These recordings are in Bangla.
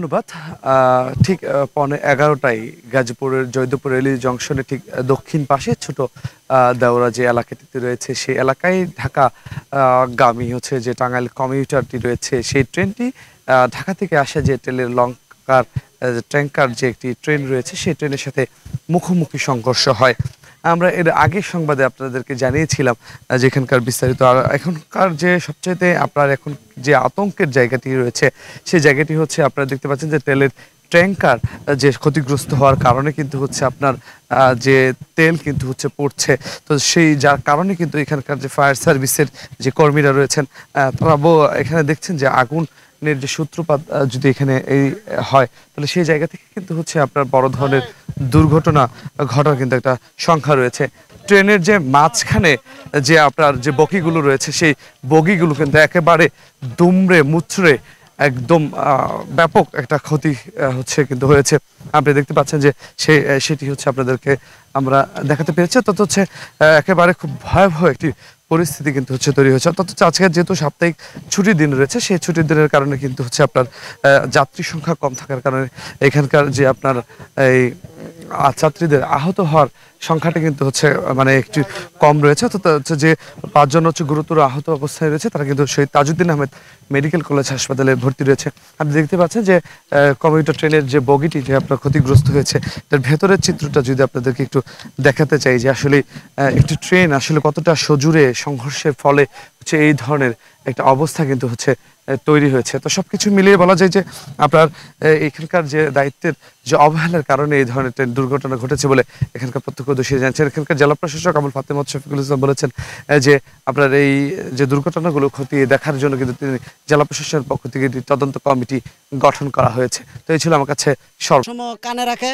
ধন্যবাদ। ঠিক পৌনে ১১টায় গাজীপুরের জয়দেবপুর রেলওয়ে জংশনে ঠিক দক্ষিণ পাশে ছোট দেওরা যে এলাকাটিতে রয়েছে সেই এলাকায় ঢাকা গামী হচ্ছে যে টাঙ্গাইল কমিউটারটি রয়েছে সেই ট্রেনটি ঢাকা থেকে আসে যে ট্রেনের লংকার ট্যাঙ্কার যে একটি ট্রেন রয়েছে সেই ট্রেনের সাথে মুখোমুখি সংঘর্ষ হয়। আমরা এর আগের সংবাদে আপনাদেরকে জানিয়েছিলাম যেখানকার বিস্তারিত। আর এখনকার যে সবচাইতে আপনার এখন যে আতঙ্কের জায়গাটি রয়েছে সেই জায়গাটি হচ্ছে আপনারা দেখতে পাচ্ছেন যে তেলের ট্যাঙ্কার যে ক্ষতিগ্রস্ত হওয়ার কারণে কিন্তু হচ্ছে আপনার যে তেল কিন্তু হচ্ছে পড়ছে। তো সেই যার কারণে কিন্তু এখানকার যে ফায়ার সার্ভিসের যে কর্মীরা রয়েছেন তারা এখানে দেখছেন যে আগুনের যে সূত্রপাত যদি এখানে এই হয় তাহলে সেই জায়গা থেকে কিন্তু হচ্ছে আপনার বড় ধরনের দুর্ঘটনা ঘটার কিন্তু একটা সংখ্যা রয়েছে। ট্রেনের যে মাঝখানে যে আপনার যে বগিগুলো রয়েছে সেই বগিগুলো কিন্তু একেবারে দুমড়ে মুচড়ে একদম ব্যাপক একটা ক্ষতি হচ্ছে কিন্তু হয়েছে। আপনি দেখতে পাচ্ছেন যে সেটি হচ্ছে আপনাদেরকে আমরা দেখাতে পেরেছি। অর্থাৎ হচ্ছে একেবারে খুব ভয়াবহ একটি পরিস্থিতি কিন্তু হচ্ছে তৈরি হয়েছে। অর্থাৎ হচ্ছে আজকে যেহেতু সাপ্তাহিক ছুটির দিন রয়েছে সেই ছুটির দিনের কারণে কিন্তু হচ্ছে আপনার যাত্রী সংখ্যা কম থাকার কারণে এখানকার যে আপনার এই যাত্রীদের আহত হওয়ার সংখ্যাটা কিন্তু হচ্ছে মানে একটু কম রয়েছে। অর্থাৎ হচ্ছে যে ৫ জন হচ্ছে গুরুতর আহত অবস্থায় রয়েছে তারা কিন্তু শহীদ তাজউদ্দিন আহমেদ মেডিকেল কলেজ হাসপাতালে ভর্তি রয়েছে। আপনি দেখতে পাচ্ছেন যে কমিউটার ট্রেনের যে বগিটি যে আপনার ক্ষতিগ্রস্ত হয়েছে তার ভেতরের চিত্রটা যদি আপনাদেরকে একটু দেখাতে চাই যে আসলে একটি ট্রেন আসলে কতটা সজোরে সংঘর্ষের ফলে হচ্ছে এই ধরনের একটা অবস্থা কিন্তু হচ্ছে তৈরি হয়েছে। তো সবকিছু মিলিয়ে বলা যায় যে আপনার এখানকার যে দায়িত্বের যে অবহেলার কারণে এই ধরনের ট্রেন দুর্ঘটনা ঘটেছে বলে এখানকার প্রত্যক্ষদর্শী জানছেন। এখানকার জেলা প্রশাসক আবুল ফাতে মোহাম্মদ শফিকুল ইসলাম বলেছেন যে আপনার এই যে দুর্ঘটনাগুলো খতিয়ে দেখার জন্য কিন্তু তিনি জেলা প্রশাসনের পক্ষ থেকে একটি তদন্ত কমিটি গঠন করা হয়েছে। তো এই ছিল আমার কাছে সময় কানে রাখে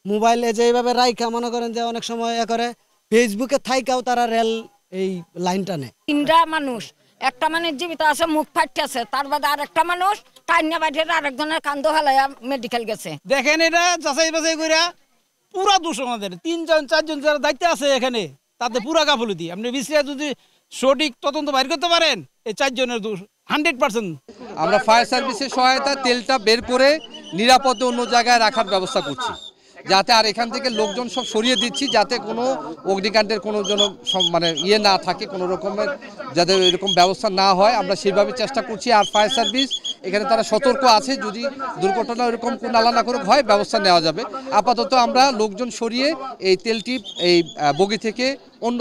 মোবাইলে যেভাবে রাইখা মনে করেন যে অনেক সময় করে ফেসবুকে থাইকাও তারা রেল এই লাইন টানে। তিনটা মানুষ একটা মানুষ জীবিত আছে মুখ ফাটতে আছে তার বাদে আর একটা মানুষ টাইনা বাইরে আরেকজনের কান্দ হালাইয়া মেডিকেল গেছে। দেখেন এটা যাচাই বাছাই করে পুরা দোষ আমাদের ৩ জন ৪ জন যারা দায়িত্ব আছে এখানে তাতে পুরা গাফলতি। আপনি বিশ্লেষণ যদি সঠিক তদন্ত বাইর করতে পারেন এই ৪ জনের দোষ 100%। আমরা ফায়ার সার্ভিসের সহায়তা তেলটা বের করে নিরাপদে অন্য জায়গায় রাখার ব্যবস্থা করছি, যাতে আর এখান থেকে লোকজন সব সরিয়ে দিচ্ছি যাতে কোনো অগ্নিকাণ্ডের কোনো যেন মানে না থাকে, কোনো রকমের যাতে এরকম ব্যবস্থা না হয় আমরা সেইভাবে চেষ্টা করছি। আর ফায়ার সার্ভিস এখানে তারা সতর্ক আছে, যদি দুর্ঘটনা এরকম কোনো আলাদা না করে হয় ব্যবস্থা নেওয়া যাবে। আপাতত আমরা লোকজন সরিয়ে এই তেলটি এই বগি থেকে অন্য